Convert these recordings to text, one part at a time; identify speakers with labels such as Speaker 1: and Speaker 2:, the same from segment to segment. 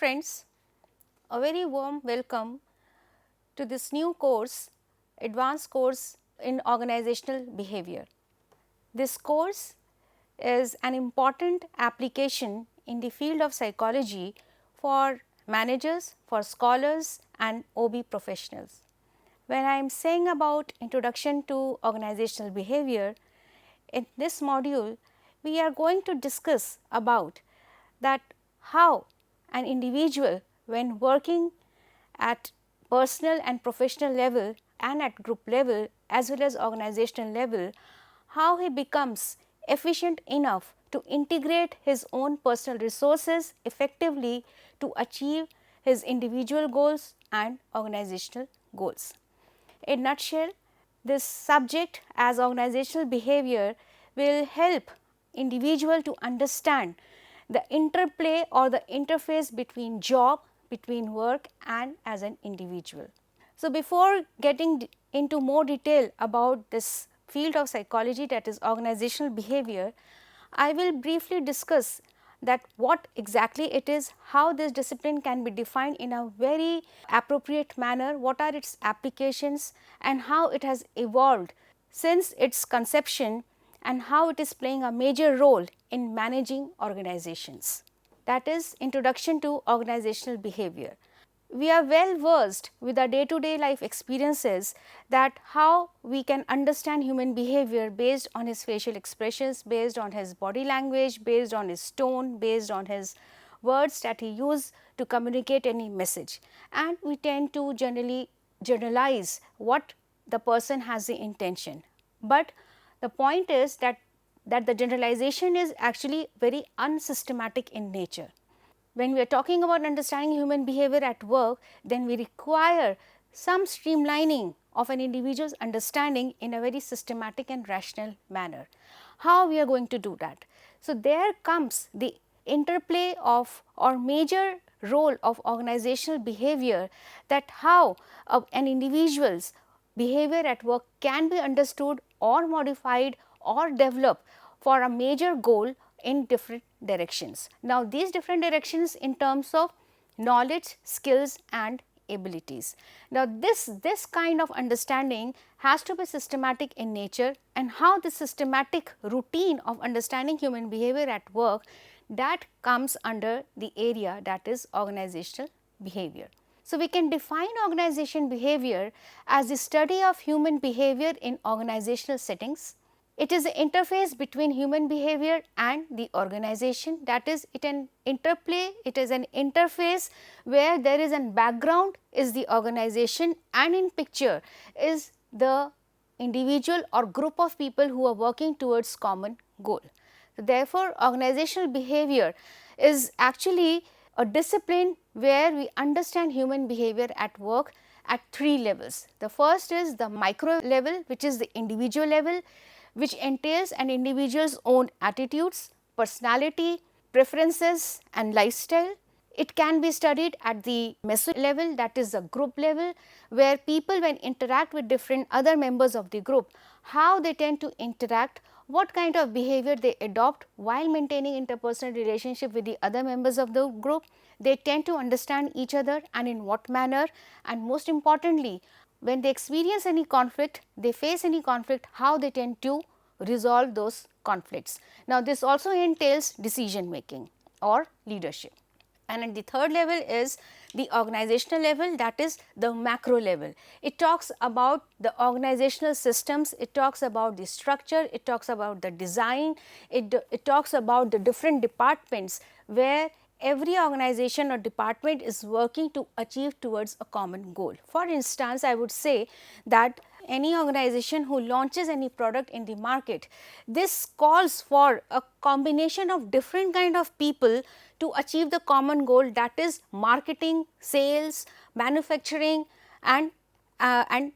Speaker 1: friends, a very warm welcome to this new course, advanced course in organizational behavior. This course is an important application in the field of psychology for managers, for scholars and OB professionals. When I am saying about introduction to organizational behavior, in this module we are going to discuss about that how an individual when working at personal and professional level and at group level as well as organizational level, how he becomes efficient enough to integrate his own personal resources effectively to achieve his individual goals and organizational goals. In a nutshell, this subject as organizational behavior will help individual to understand the interplay or the interface between job, between work and as an individual. So, before getting into more detail about this field of psychology, that is organizational behavior, I will briefly discuss that what exactly it is, how this discipline can be defined in a very appropriate manner, what are its applications and how it has evolved since its conception and how it is playing a major role in managing organizations. That is introduction to organizational behavior. We are well versed with our day to day life experiences that how we can understand human behavior based on his facial expressions, based on his body language, based on his tone, based on his words that he uses to communicate any message, and we tend to generalize what the person has the intention. But the point is that the generalization is actually very unsystematic in nature. When we are talking about understanding human behavior at work, then we require some streamlining of an individual's understanding in a very systematic and rational manner. How we are going to do that? So, there comes the interplay of or major role of organizational behavior, that how an individual's behavior at work can be understood or modified or developed for a major goal in different directions. Now, these different directions in terms of knowledge, skills and abilities. Now, this kind of understanding has to be systematic in nature, and how the systematic routine of understanding human behavior at work, that comes under the area that is organizational behavior. So, we can define organization behavior as the study of human behavior in organizational settings. It is the interface between human behavior and the organization, that is it an interplay, it is an interface where there is an background is the organization and in picture is the individual or group of people who are working towards common goal. So, therefore, organizational behavior is actually a discipline where we understand human behavior at work at three levels. The first is the micro level, which is the individual level, which entails an individual's own attitudes, personality, preferences and lifestyle. It can be studied at the meso level, that is the group level, where people when interact with different other members of the group, how they tend to interact, what kind of behavior they adopt while maintaining interpersonal relationship with the other members of the group. They tend to understand each other and in what manner, and most importantly, when they experience any conflict, they face any conflict, how they tend to resolve those conflicts. Now, this also entails decision making or leadership. And at the third level is the organizational level, that is the macro level. It talks about the organizational systems, it talks about the structure, it talks about the design, it talks about the different departments where every organization or department is working to achieve towards a common goal. For instance, I would say that any organization who launches any product in the market, this calls for a combination of different kind of people to achieve the common goal, that is marketing, sales, manufacturing and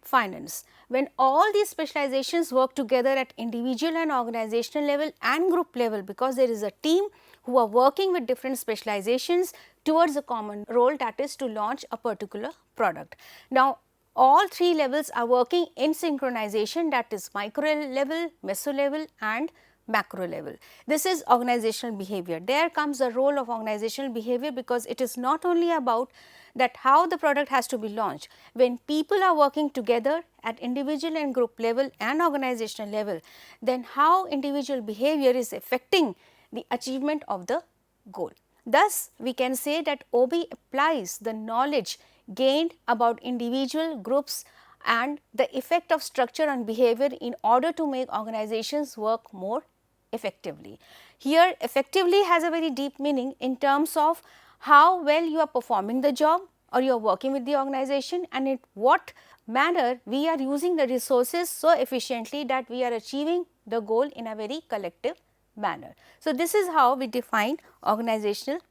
Speaker 1: finance. When all these specializations work together at individual and organizational level and group level, because there is a team who are working with different specializations towards a common role, that is to launch a particular product. Now, all three levels are working in synchronization, that is micro level, meso level and macro level. This is organizational behavior. There comes the role of organizational behavior, because it is not only about that how the product has to be launched. When people are working together at individual and group level and organizational level, then how individual behavior is affecting the achievement of the goal. Thus, we can say that OB applies the knowledge gained about individual groups and the effect of structure on behavior in order to make organizations work more effectively. Here, effectively has a very deep meaning in terms of how well you are performing the job or you are working with the organization, and in what manner we are using the resources so efficiently that we are achieving the goal in a very collective manner. So, this is how we define organizational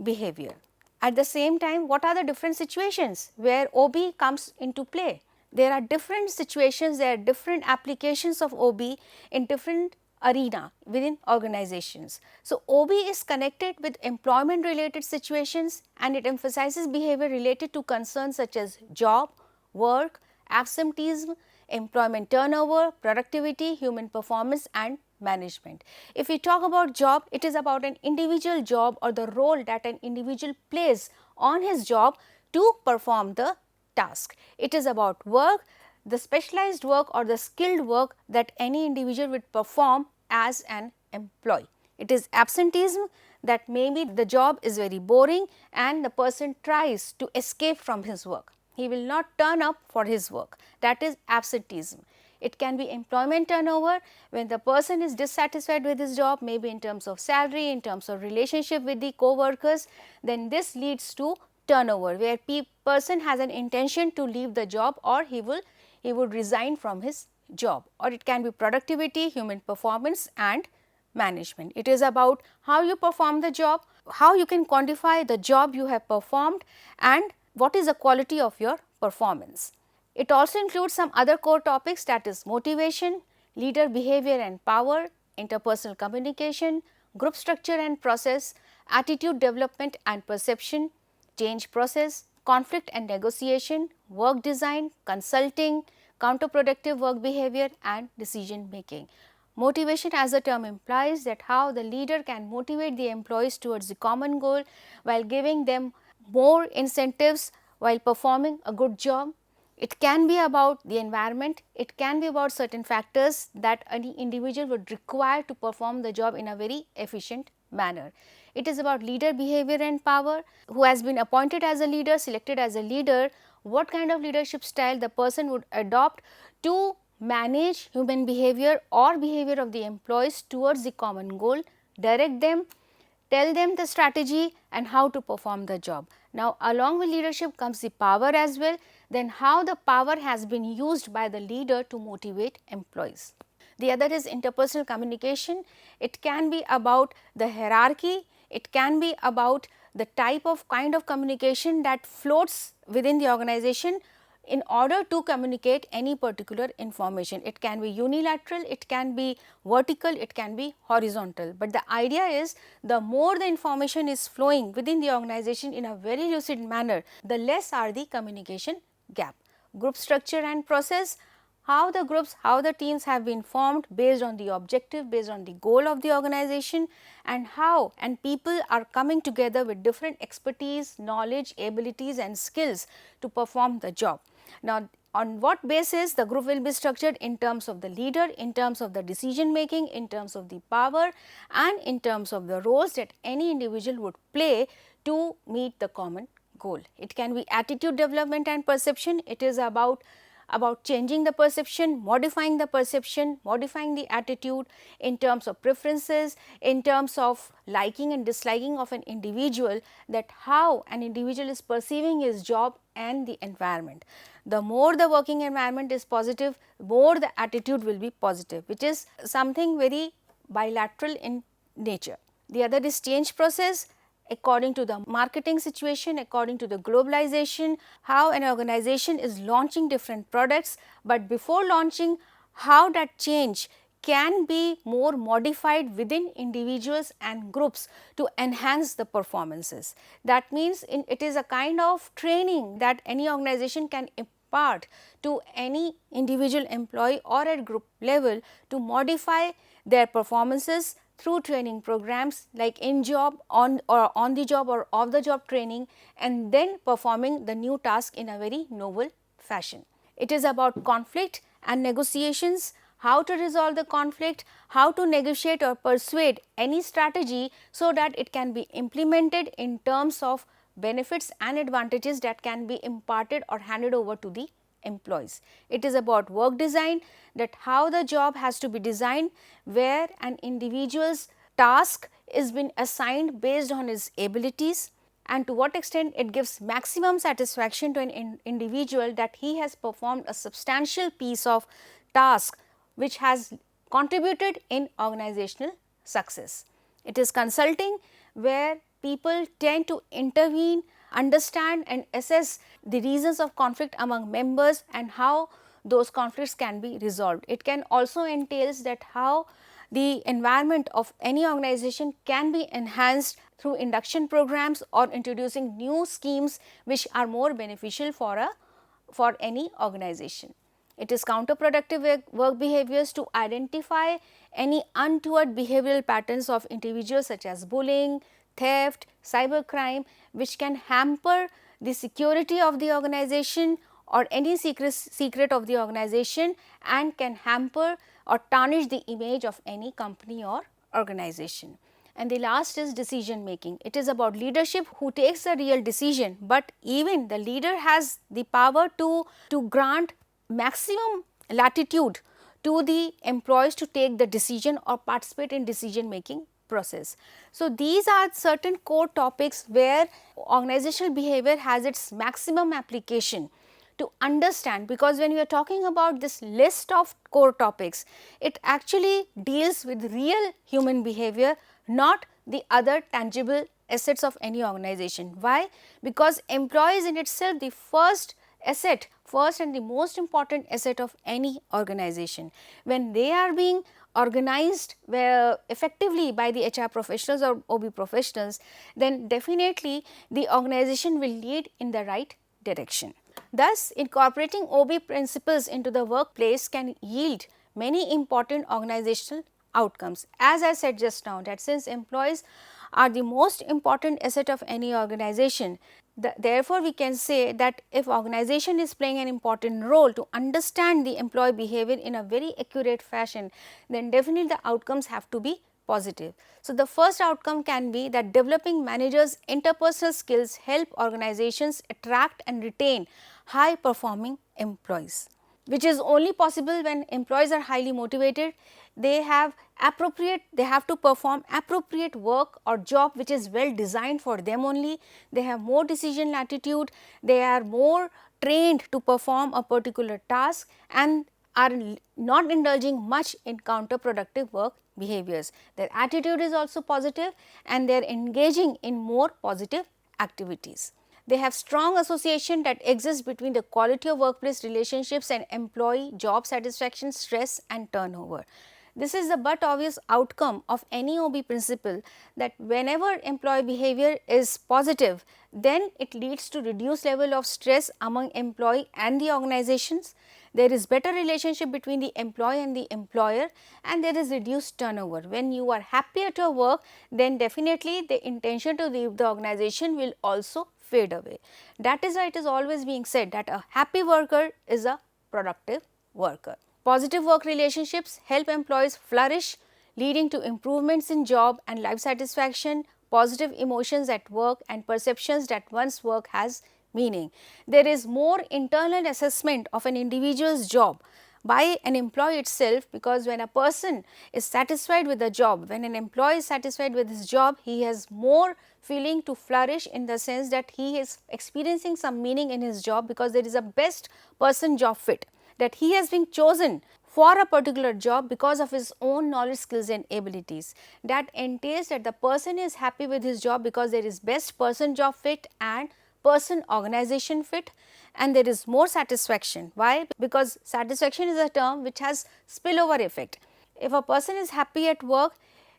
Speaker 1: behavior. At the same time, what are the different situations where OB comes into play? There are different situations, there are different applications of OB in different arena within organizations. So, OB is connected with employment related situations, and it emphasizes behavior related to concerns such as job, work, absenteeism, employment turnover, productivity, human performance and management. If we talk about job, it is about an individual job or the role that an individual plays on his job to perform the task. It is about work, the specialized work or the skilled work that any individual would perform as an employee. It is absenteeism, that maybe the job is very boring and the person tries to escape from his work. He will not turn up for his work, that is absenteeism. It can be employment turnover, when the person is dissatisfied with his job, maybe in terms of salary, in terms of relationship with the co-workers, then this leads to turnover, where person has an intention to leave the job, or he would resign from his job. Or it can be productivity, human performance and management. It is about how you perform the job, how you can quantify the job you have performed, and what is the quality of your performance. It also includes some other core topics, that is motivation, leader behavior and power, interpersonal communication, group structure and process, attitude development and perception, change process, conflict and negotiation, work design, consulting, counterproductive work behavior and decision making. Motivation, as the term implies, that how the leader can motivate the employees towards the common goal while giving them more incentives while performing a good job. It can be about the environment, it can be about certain factors that any individual would require to perform the job in a very efficient manner. It is about leader behavior and power, who has been appointed as a leader, selected as a leader, what kind of leadership style the person would adopt to manage human behavior or behavior of the employees towards the common goal, direct them, tell them the strategy and how to perform the job. Now, along with leadership comes the power as well, then how the power has been used by the leader to motivate employees. The other is interpersonal communication. It can be about the hierarchy, it can be about the type of kind of communication that floats within the organization in order to communicate any particular information. It can be unilateral, it can be vertical, it can be horizontal. But the idea is, the more the information is flowing within the organization in a very lucid manner, the less are the communication gap. Group structure and process, how the groups, how the teams have been formed based on the objective, based on the goal of the organization, and how people are coming together with different expertise, knowledge, abilities and skills to perform the job. Now, on what basis the group will be structured? In terms of the leader, in terms of the decision making, in terms of the power and in terms of the roles that any individual would play to meet the common goal. It can be attitude development and perception. It is about changing the perception, modifying the attitude in terms of preferences, in terms of liking and disliking of an individual, that how an individual is perceiving his job and the environment. The more the working environment is positive, more the attitude will be positive, which is something very bilateral in nature. The other is change process. According to the marketing situation, according to the globalization, how an organization is launching different products, but before launching, how that change can be more modified within individuals and groups to enhance the performances. That means, it is a kind of training that any organization can part to any individual employee or at group level to modify their performances through training programs like in job, on the job or off the job training, and then performing the new task in a very novel fashion. It is about conflict and negotiations, how to resolve the conflict, how to negotiate or persuade any strategy so that it can be implemented in terms of benefits and advantages that can be imparted or handed over to the employees. It is about work design, that how the job has to be designed, where an individual's task is been assigned based on his abilities, and to what extent it gives maximum satisfaction to an individual that he has performed a substantial piece of task which has contributed in organizational success. It is consulting, where people tend to intervene, understand and assess the reasons of conflict among members and how those conflicts can be resolved. It can also entails that how the environment of any organization can be enhanced through induction programs or introducing new schemes which are more beneficial for any organization. It is counterproductive work behaviors to identify any untoward behavioral patterns of individuals such as bullying, theft, cybercrime, which can hamper the security of the organization or any secret of the organization, and can hamper or tarnish the image of any company or organization. And the last is decision making. It is about leadership who takes a real decision, but even the leader has the power to grant maximum latitude to the employees to take the decision or participate in decision making process. So, these are certain core topics where organizational behavior has its maximum application to understand, because when we are talking about this list of core topics, it actually deals with real human behavior, not the other tangible assets of any organization. Why? Because employees in itself the first asset, first and the most important asset of any organization. When they are being organized effectively by the HR professionals or OB professionals, then definitely the organization will lead in the right direction. Thus, incorporating OB principles into the workplace can yield many important organizational outcomes. As I said just now, that since employees are the most important asset of any organization, therefore, we can say that if organization is playing an important role to understand the employee behavior in a very accurate fashion, then definitely the outcomes have to be positive. So, the first outcome can be that developing managers' interpersonal skills help organizations attract and retain high performing employees, which is only possible when employees are highly motivated. They have to perform appropriate work or job which is well designed for them only. They have more decision latitude, they are more trained to perform a particular task, and are not indulging much in counterproductive work behaviors. Their attitude is also positive and they are engaging in more positive activities. They have strong association that exists between the quality of workplace relationships and employee job satisfaction, stress and turnover. This is the but obvious outcome of any OB principle, that whenever employee behavior is positive, then it leads to reduced level of stress among employee and the organizations. There is better relationship between the employee and the employer, and there is reduced turnover. When you are happy at your work, then definitely the intention to leave the organization will also fade away. That is why it is always being said that a happy worker is a productive worker. Positive work relationships help employees flourish, leading to improvements in job and life satisfaction, positive emotions at work and perceptions that one's work has meaning. There is more internal assessment of an individual's job by an employee itself, because when a person is satisfied with the job, when an employee is satisfied with his job, he has more feeling to flourish, in the sense that he is experiencing some meaning in his job, because there is a best person job fit, that he has been chosen for a particular job because of his own knowledge, skills and abilities. That entails that the person is happy with his job because there is best person job fit and person organization fit, and there is more satisfaction. Why? Because satisfaction is a term which has spillover effect. If a person is happy at work,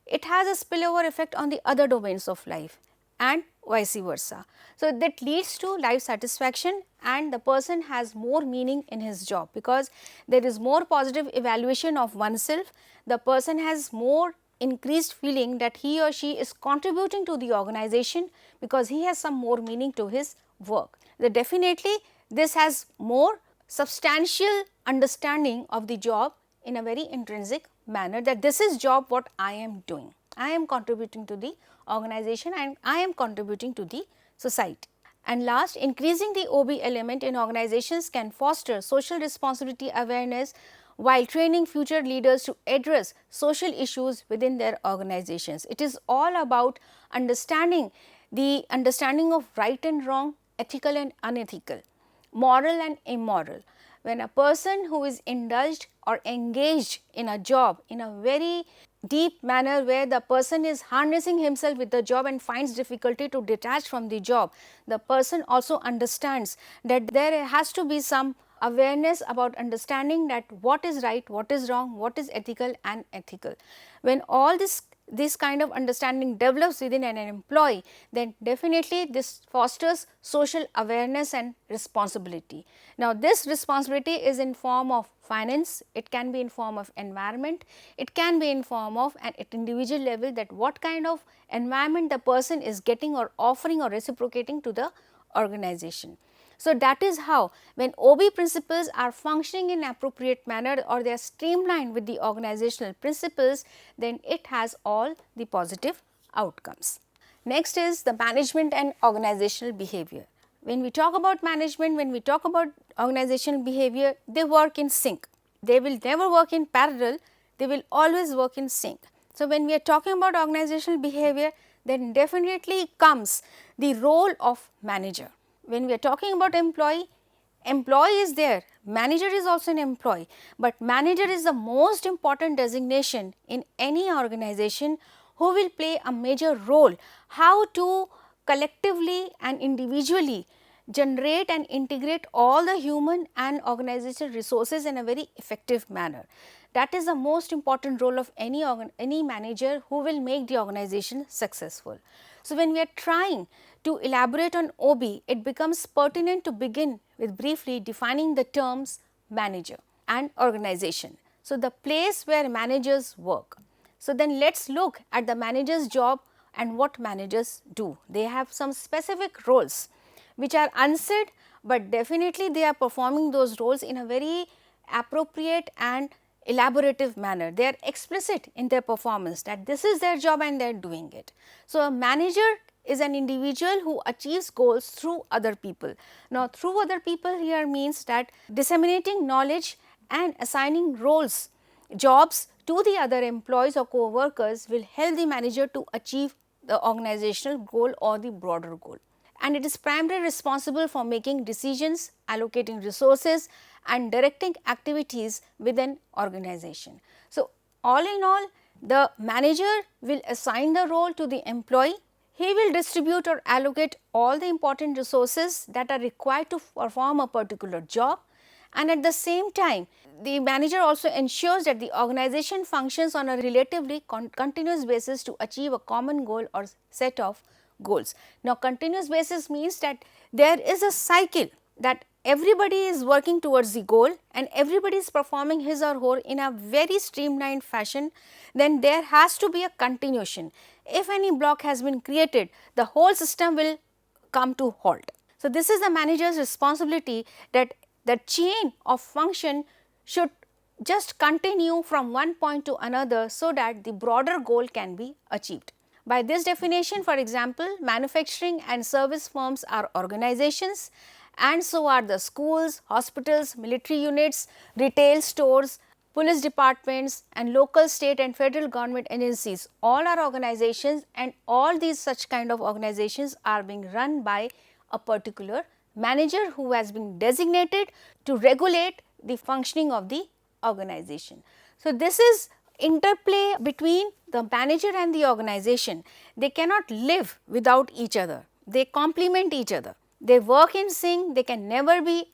Speaker 1: it has a spillover effect on the other domains of life, and vice versa. So, that leads to life satisfaction and the person has more meaning in his job, because there is more positive evaluation of oneself. The person has more increased feeling that he or she is contributing to the organization because he has some more meaning to his work. Definitely this has more substantial understanding of the job in a very intrinsic manner, that this is job what I am doing. I am contributing to the organization and I am contributing to the society. And last, increasing the OB element in organizations can foster social responsibility awareness while training future leaders to address social issues within their organizations. It is all about understanding the understanding of right and wrong, ethical and unethical, moral and immoral. When a person who is indulged or engaged in a job in a very deep manner, where the person is harnessing himself with the job and finds difficulty to detach from the job, the person also understands that there has to be some awareness about understanding that what is right, what is wrong, what is ethical and ethical. When all this kind of understanding develops within an employee, then definitely this fosters social awareness and responsibility. Now, this responsibility is in form of finance, it can be in form of environment, it can be in form of at individual level, that what kind of environment the person is getting or offering or reciprocating to the organization. So, that is how when OB principles are functioning in appropriate manner or they are streamlined with the organizational principles, then it has all the positive outcomes. Next is the management and organizational behavior. When we talk about management, when we talk about organizational behavior, they work in sync. They will never work in parallel, they will always work in sync. So, when we are talking about organizational behavior, then definitely comes the role of manager. When we are talking about employee is there, manager is also an employee, but manager is the most important designation in any organization who will play a major role how to collectively and individually generate and integrate all the human and organizational resources in a very effective manner. That is the most important role of any manager who will make the organization successful. So, when we are trying to elaborate on OB, it becomes pertinent to begin with briefly defining the terms manager and organization. So, the place where managers work. So, then let us look at the manager's job and what managers do. They have some specific roles which are unsaid, but definitely they are performing those roles in a very appropriate and elaborative manner. They are explicit in their performance that this is their job and they are doing it. So, a manager is an individual who achieves goals through other people. Now, through other people here means that disseminating knowledge and assigning roles, jobs to the other employees or co-workers will help the manager to achieve the organizational goal or the broader goal. And it is primarily responsible for making decisions, allocating resources and directing activities within organization. So, all in all, the manager will assign the role to the employee. He will distribute or allocate all the important resources that are required to perform a particular job, and at the same time the manager also ensures that the organization functions on a relatively continuous basis to achieve a common goal or set of goals. Now, continuous basis means that there is a cycle that everybody is working towards the goal and everybody is performing his or her in a very streamlined fashion, then there has to be a continuation. If any block has been created, the whole system will come to halt. So, this is the manager's responsibility, that the chain of function should just continue from one point to another so that the broader goal can be achieved. By this definition, for example, manufacturing and service firms are organizations, and so are the schools, hospitals, military units, retail stores, police departments and local, state and federal government agencies. All are organizations, and all these such kind of organizations are being run by a particular manager who has been designated to regulate the functioning of the organization. So, this is interplay between the manager and the organization. They cannot live without each other, they complement each other, they work in sync, they can never be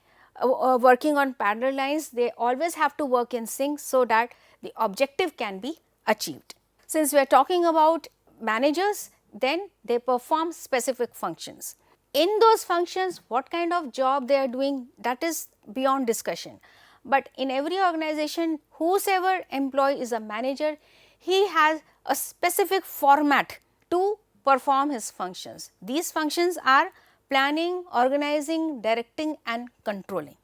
Speaker 1: working on parallel lines, they always have to work in sync so that the objective can be achieved. Since we are talking about managers, then they perform specific functions. In those functions, what kind of job they are doing, that is beyond discussion. But in every organization, whosoever employee is a manager, he has a specific format to perform his functions. These functions are planning, organizing, directing and controlling.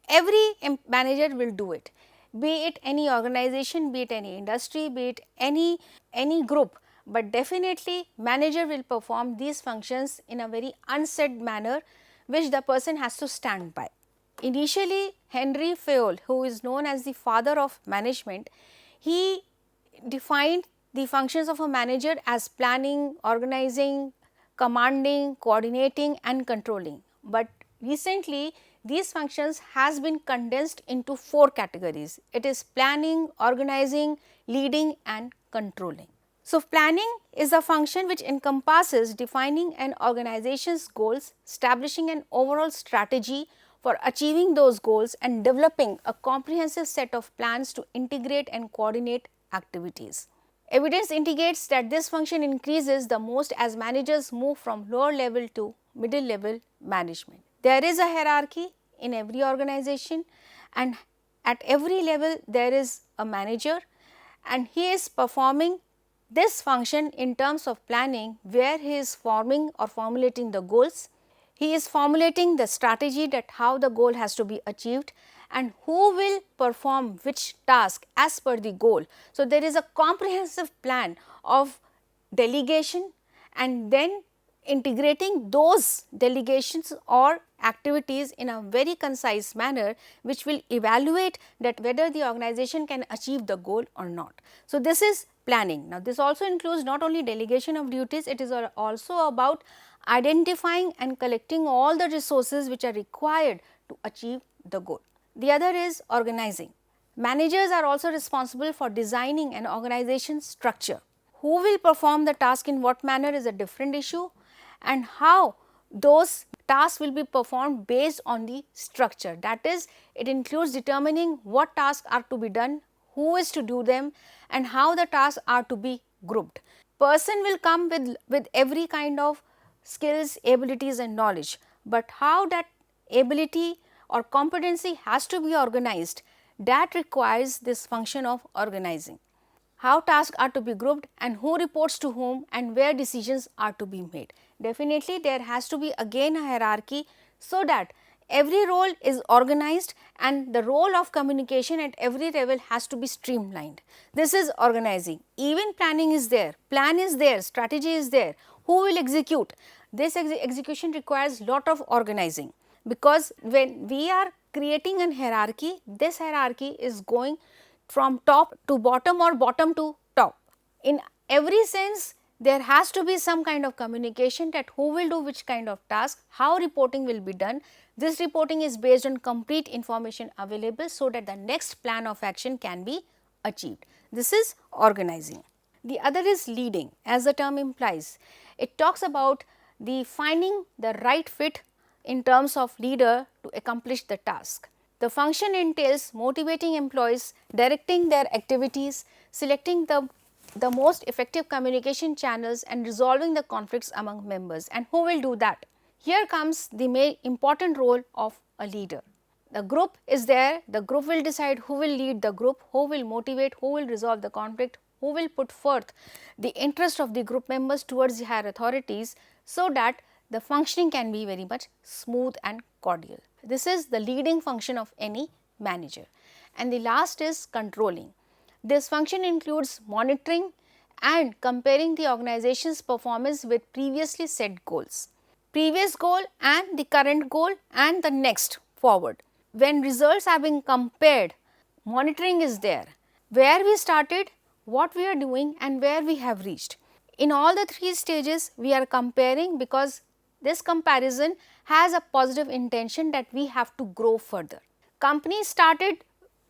Speaker 1: Every manager will do it, be it any organization, be it any industry, be it any group, but definitely manager will perform these functions in a very unsaid manner, which the person has to stand by. Initially, Henry Fayol, who is known as the father of management, he defined the functions of a manager as planning, organizing, commanding, coordinating and controlling. But recently, these functions has been condensed into 4 categories. It is planning, organizing, leading and controlling. So, planning is a function which encompasses defining an organization's goals, establishing an overall strategy for achieving those goals and developing a comprehensive set of plans to integrate and coordinate activities. Evidence indicates that this function increases the most as managers move from lower level to middle level management. There is a hierarchy in every organization and at every level there is a manager and he is performing this function in terms of planning, where he is forming or formulating the goals. He is formulating the strategy that how the goal has to be achieved and who will perform which task as per the goal. So, there is a comprehensive plan of delegation and then integrating those delegations or activities in a very concise manner, which will evaluate that whether the organization can achieve the goal or not. So, this is planning. Now, this also includes not only delegation of duties, it is also about identifying and collecting all the resources which are required to achieve the goal. The other is organizing. Managers are also responsible for designing an organization structure. Who will perform the task in what manner is a different issue, and how those tasks will be performed based on the structure. That is, it includes determining what tasks are to be done, who is to do them and how the tasks are to be grouped. Person will come with every kind of skills, abilities and knowledge, but how that ability or competency has to be organized, that requires this function of organizing. How tasks are to be grouped and who reports to whom and where decisions are to be made. Definitely there has to be again a hierarchy, so that every role is organized and the role of communication at every level has to be streamlined. This is organizing. Even planning is there, plan is there, strategy is there. Who will execute? This execution requires lot of organizing, because when we are creating an hierarchy, this hierarchy is going from top to bottom or bottom to top. In every sense, there has to be some kind of communication that who will do which kind of task, how reporting will be done. This reporting is based on complete information available, so that the next plan of action can be achieved. This is organizing. The other is leading, as the term implies. It talks about the finding the right fit in terms of leader to accomplish the task. The function entails motivating employees, directing their activities, selecting the most effective communication channels and resolving the conflicts among members. And who will do that? Here comes the main important role of a leader. The group is there, the group will decide who will lead the group, who will motivate, who will resolve the conflict, who will put forth the interest of the group members towards the higher authorities, so that the functioning can be very much smooth and cordial. This is the leading function of any manager. And the last is controlling. This function includes monitoring and comparing the organization's performance with previously set goals. Previous goal and the current goal and the next forward. When results are being compared, monitoring is there. Where we started, what we are doing and where we have reached. In all the 3 stages, we are comparing, because this comparison has a positive intention that we have to grow further. Company started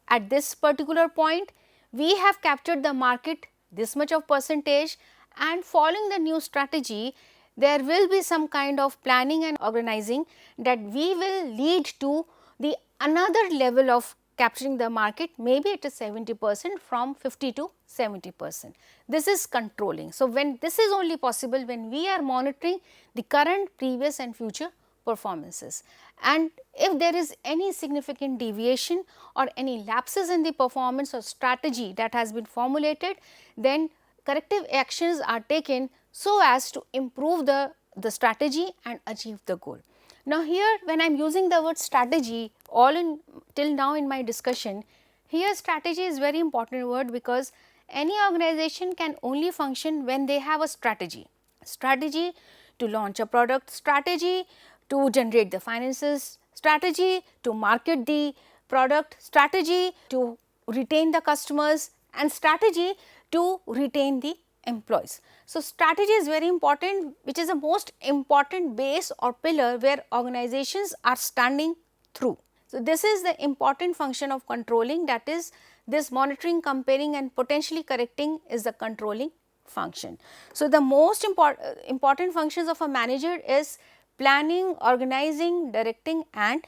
Speaker 1: at this particular point, we have captured the market this much of percentage, and following the new strategy, there will be some kind of planning and organizing that we will lead to the another level of capturing the market, maybe it is 70% from 50 to 70%. This is controlling. So, when this is only possible when we are monitoring the current, previous and future performances, and if there is any significant deviation or any lapses in the performance or strategy that has been formulated, then corrective actions are taken so as to improve the strategy and achieve the goal. Now, here when I am using the word strategy all in till now in my discussion, here strategy is very important word, because any organization can only function when they have a strategy. Strategy to launch a product, strategy to generate the finances, strategy to market the product, strategy to retain the customers, and strategy to retain the employees. So, strategy is very important, which is the most important base or pillar where organizations are standing through. So, this is the important function of controlling, that is this monitoring, comparing and potentially correcting is the controlling function. So, the most important functions of a manager is planning, organizing, directing and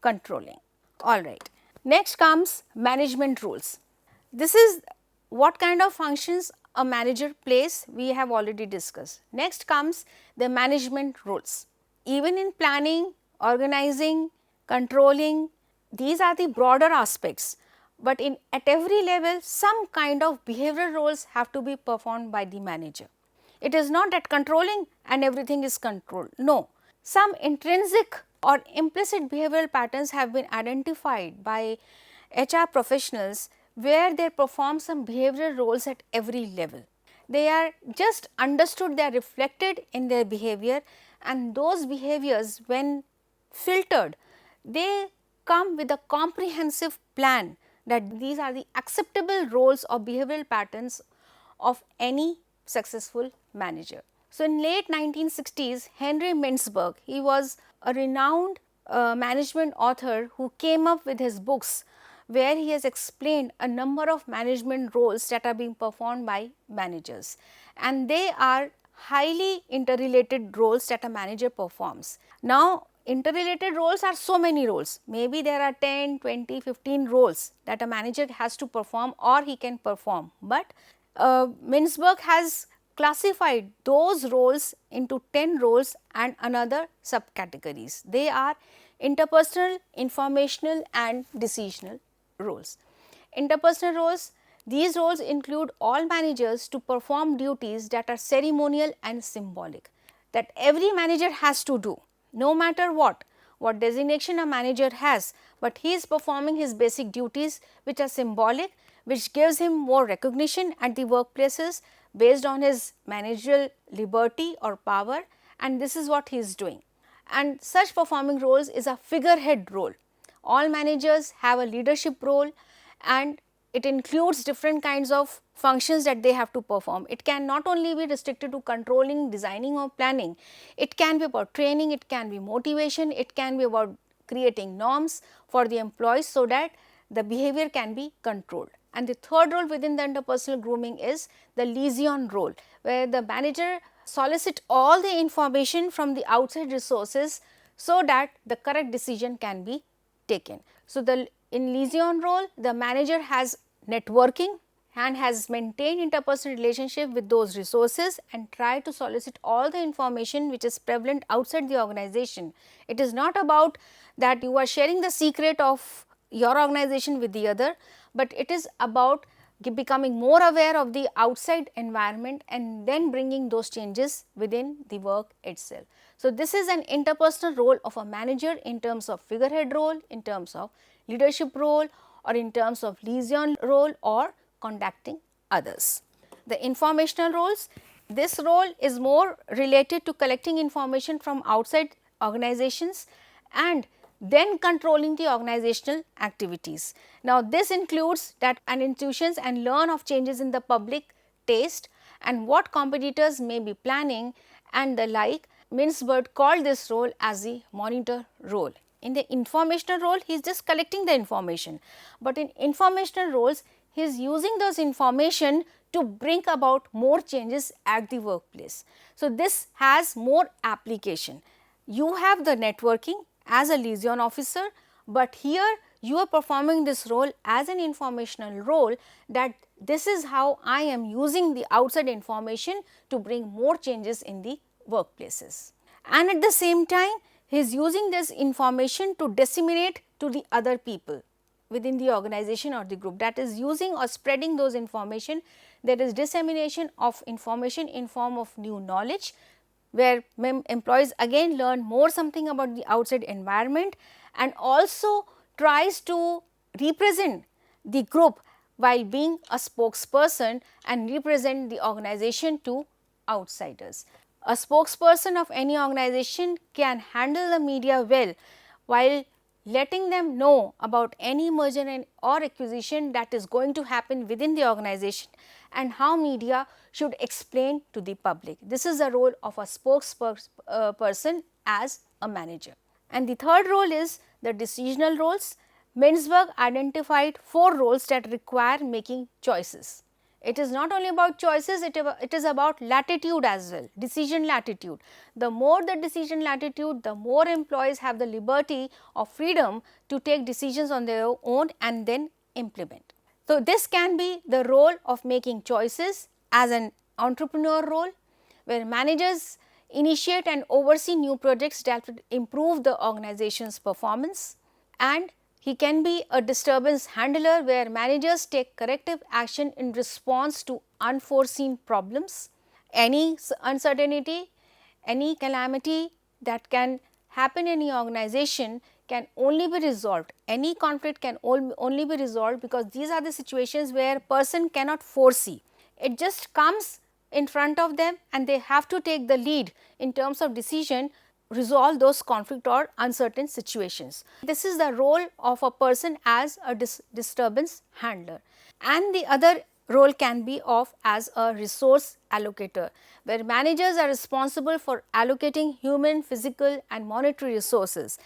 Speaker 1: controlling. All right. Next comes management roles. This is what kind of functions a manager plays, we have already discussed. Next comes the management roles. Even in planning, organizing, controlling, these are the broader aspects, but in at every level some kind of behavioral roles have to be performed by the manager. It is not that controlling and everything is controlled, no. Some intrinsic or implicit behavioral patterns have been identified by HR professionals where they perform some behavioral roles at every level. They are just understood, they are reflected in their behavior, and those behaviors when filtered, they come with a comprehensive plan that these are the acceptable roles or behavioral patterns of any successful manager. So, in late 1960s, Henry Mintzberg, he was a renowned management author who came up with his books where he has explained a number of management roles that are being performed by managers, and they are highly interrelated roles that a manager performs. Now, interrelated roles are so many roles, maybe there are 10, 20, 15 roles that a manager has to perform or he can perform, but Mintzberg has classified those roles into 10 roles and another subcategories. They are interpersonal, informational and decisional roles. Interpersonal roles, these roles include all managers to perform duties that are ceremonial and symbolic, that every manager has to do, no matter what designation a manager has, but he is performing his basic duties which are symbolic, which gives him more recognition at the workplaces based on his managerial liberty or power, and this is what he is doing. And such performing roles is a figurehead role. All managers have a leadership role and it includes different kinds of functions that they have to perform. It can not only be restricted to controlling, designing or planning, it can be about training, it can be motivation, it can be about creating norms for the employees so that the behavior can be controlled. And the third role within the interpersonal grooming is the liaison role, where the manager solicits all the information from the outside resources so that the correct decision can be taken. So, in liaison role, the manager has networking and has maintained interpersonal relationship with those resources and try to solicit all the information which is prevalent outside the organization. It is not about that you are sharing the secret of your organization with the other, but it is about becoming more aware of the outside environment and then bringing those changes within the work itself. So, this is an interpersonal role of a manager in terms of figurehead role, in terms of leadership role or in terms of liaison role or contacting others. The informational roles, this role is more related to collecting information from outside organizations and then controlling the organizational activities. Now, this includes that an institutions and learn of changes in the public taste and what competitors may be planning and the like. Mintzberg called this role as the monitor role. In the informational role, he is just collecting the information, but in informational roles, he is using those information to bring about more changes at the workplace. So, this has more application. You have the networking as a liaison officer, but here you are performing this role as an informational role, that this is how I am using the outside information to bring more changes in the workplaces. And at the same time, he is using this information to disseminate to the other people within the organization or the group, that is using or spreading those information. There is dissemination of information in form of new knowledge, where employees again learn more something about the outside environment, and also tries to represent the group while being a spokesperson and represent the organization to outsiders. A spokesperson of any organization can handle the media well while letting them know about any merger or acquisition that is going to happen within the organization, and how media should explain to the public. This is the role of a spokesperson as a manager. And the third role is the decisional roles. Mintzberg identified 4 roles that require making choices. It is not only about choices, it is about latitude as well, decision latitude. The more the decision latitude, the more employees have the liberty or freedom to take decisions on their own and then implement. So, this can be the role of making choices as an entrepreneur role, where managers initiate and oversee new projects that would improve the organization's performance. And he can be a disturbance handler, where managers take corrective action in response to unforeseen problems. Any uncertainty, any calamity that can happen in any organization can only be resolved. Any conflict can only be resolved because these are the situations where person cannot foresee. It just comes in front of them and they have to take the lead in terms of decision, resolve those conflict or uncertain situations. This is the role of a person as a disturbance handler. And the other role can be of as a resource allocator, where managers are responsible for allocating human, physical and monetary resources.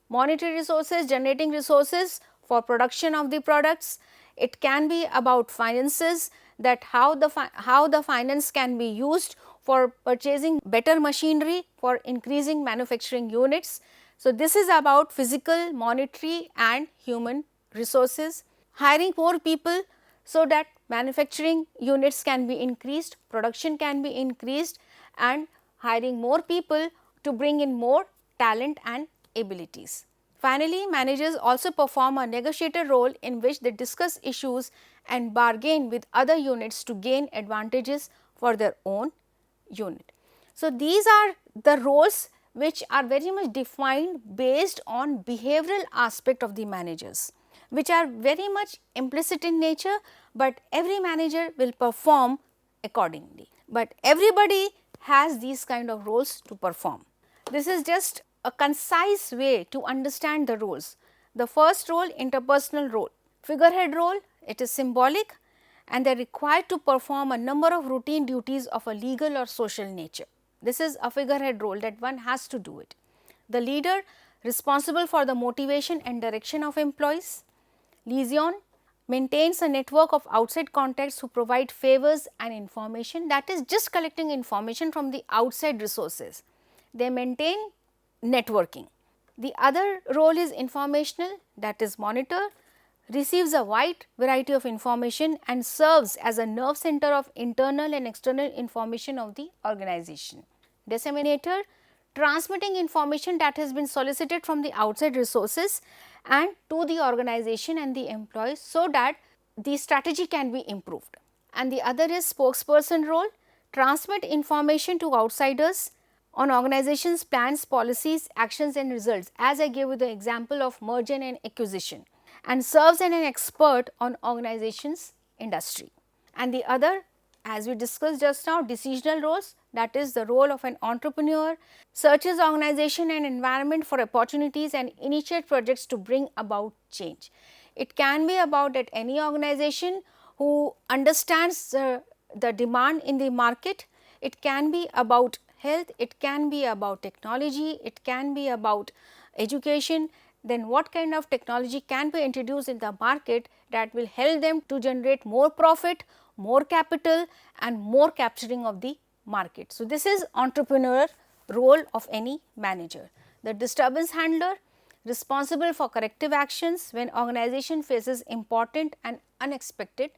Speaker 1: Monetary resources, generating resources for production of the products. It can be about finances, that how the finance can be used for purchasing better machinery, for increasing manufacturing units. So, this is about physical, monetary and human resources. Hiring more people so that manufacturing units can be increased, production can be increased, and hiring more people to bring in more talent and abilities. Finally, managers also perform a negotiator role in which they discuss issues and bargain with other units to gain advantages for their own unit. So, these are the roles which are very much defined based on behavioral aspect of the managers, which are very much implicit in nature, but every manager will perform accordingly. But everybody has these kind of roles to perform. This is just a concise way to understand the roles. The first role, interpersonal role. Figurehead role, it is symbolic and they are required to perform a number of routine duties of a legal or social nature. This is a figurehead role that one has to do it. The leader, responsible for the motivation and direction of employees. Liaison, maintains a network of outside contacts who provide favors and information, that is just collecting information from the outside resources. They maintain networking. The other role is informational, that is monitor, receives a wide variety of information and serves as a nerve center of internal and external information of the organization. Disseminator, transmitting information that has been solicited from the outside resources and to the organization and the employees, so that the strategy can be improved. And the other is spokesperson role, transmit information to outsiders on organizations, plans, policies, actions and results, as I gave you the example of merger and acquisition, and serves as an expert on organizations industry. And the other, as we discussed just now, decisional roles, that is the role of an entrepreneur, searches organization and environment for opportunities and initiate projects to bring about change. It can be about at any organization who understands the demand in the market. It can be about health, it can be about technology, it can be about education. Then what kind of technology can be introduced in the market that will help them to generate more profit, more capital and more capturing of the market. So, this is entrepreneur role of any manager. The disturbance handler, responsible for corrective actions when organization faces important and unexpected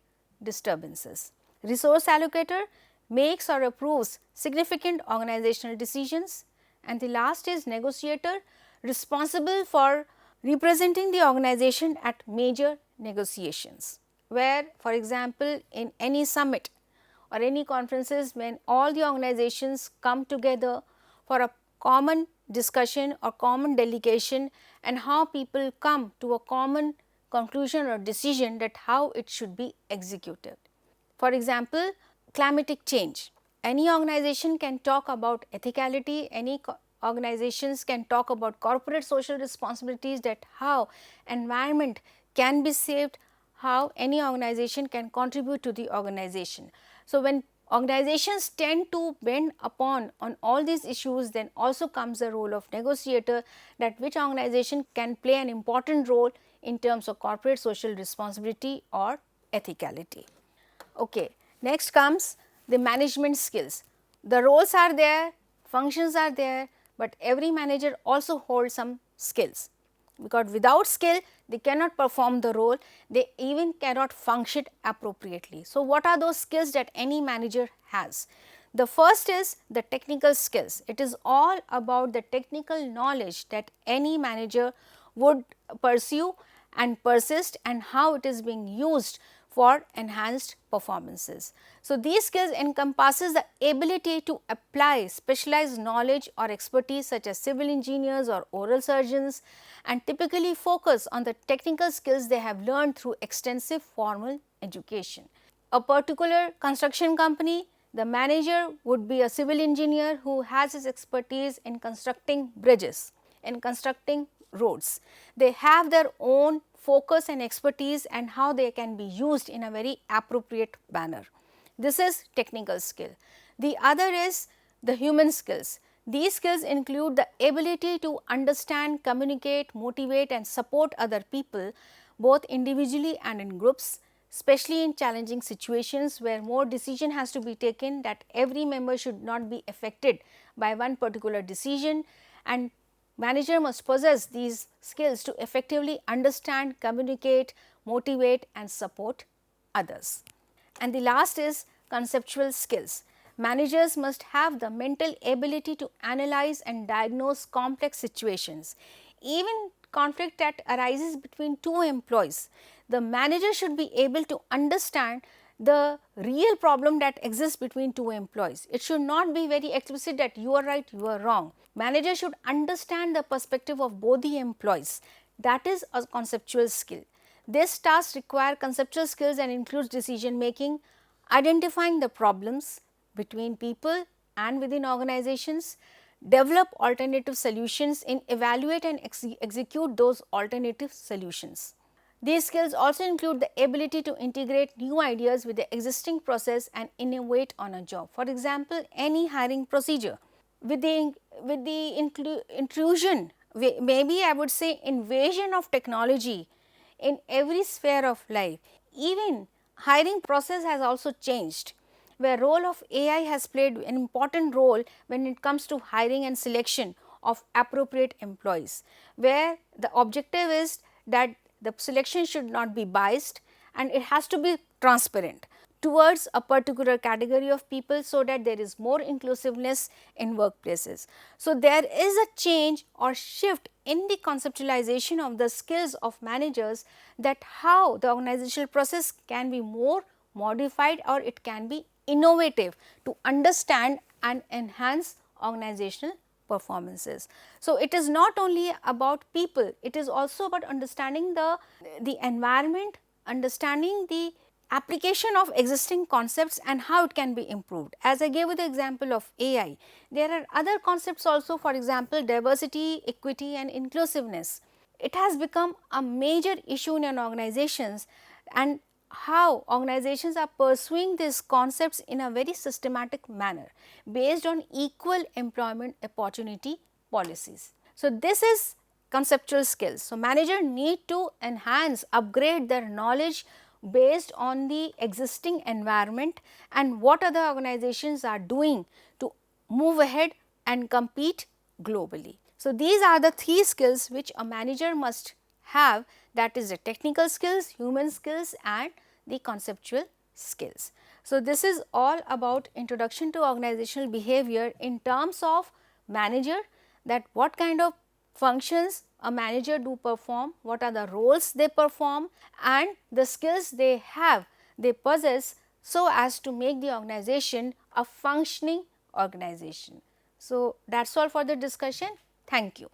Speaker 1: disturbances. Resource allocator makes or approves significant organizational decisions, and the last is negotiator, responsible for representing the organization at major negotiations, where for example, in any summit or any conferences when all the organizations come together for a common discussion or common delegation and how people come to a common conclusion or decision that how it should be executed. For example, climatic change. Any organization can talk about ethicality, any organizations can talk about corporate social responsibilities, that how environment can be saved, how any organization can contribute to the organization. So, when organizations tend to bend upon on all these issues, then also comes the role of negotiator, that which organization can play an important role in terms of corporate social responsibility or ethicality. Okay. Next comes the management skills. The roles are there, functions are there, but every manager also holds some skills, because without skill they cannot perform the role, they even cannot function appropriately. So, what are those skills that any manager has? The first is the technical skills. It is all about the technical knowledge that any manager would pursue and persist, and how it is being used for enhanced performances. So, these skills encompasses the ability to apply specialized knowledge or expertise such as civil engineers or oral surgeons, and typically focus on the technical skills they have learned through extensive formal education. A particular construction company, the manager would be a civil engineer who has his expertise in constructing bridges, in constructing roads. They have their own focus and expertise and how they can be used in a very appropriate manner. This is technical skill. The other is the human skills. These skills include the ability to understand, communicate, motivate and support other people, both individually and in groups, especially in challenging situations where more decision has to be taken, that every member should not be affected by one particular decision, and manager must possess these skills to effectively understand, communicate, motivate and support others. And the last is conceptual skills. Managers must have the mental ability to analyze and diagnose complex situations. Even conflict that arises between two employees, the manager should be able to understand the real problem that exists between two employees. It should not be very explicit that you are right, you are wrong. Manager should understand the perspective of both the employees. That is a conceptual skill. This task require conceptual skills and includes decision making, identifying the problems between people and within organizations, develop alternative solutions, and evaluate and execute those alternative solutions. These skills also include the ability to integrate new ideas with the existing process and innovate on a job. For example, any hiring procedure with the intrusion, maybe I would say invasion of technology in every sphere of life, even hiring process has also changed, where role of AI has played an important role when it comes to hiring and selection of appropriate employees, where the objective is that the selection should not be biased and it has to be transparent towards a particular category of people, so that there is more inclusiveness in workplaces. So, there is a change or shift in the conceptualization of the skills of managers, that how the organizational process can be more modified or it can be innovative to understand and enhance organizational performances. So, it is not only about people, it is also about understanding the environment, understanding the application of existing concepts and how it can be improved. As I gave you the example of AI, there are other concepts also, for example, diversity, equity and inclusiveness. It has become a major issue in organizations, and how organizations are pursuing these concepts in a very systematic manner based on equal employment opportunity policies. So, this is conceptual skills. So, manager need to enhance, upgrade their knowledge based on the existing environment and what other organizations are doing to move ahead and compete globally. So, these are the 3 skills which a manager must have, that is the technical skills, human skills and the conceptual skills. So, this is all about introduction to organizational behavior in terms of manager, that what kind of functions a manager do perform, what are the roles they perform and the skills they have, they possess, so as to make the organization a functioning organization. So, that is all for the discussion. Thank you.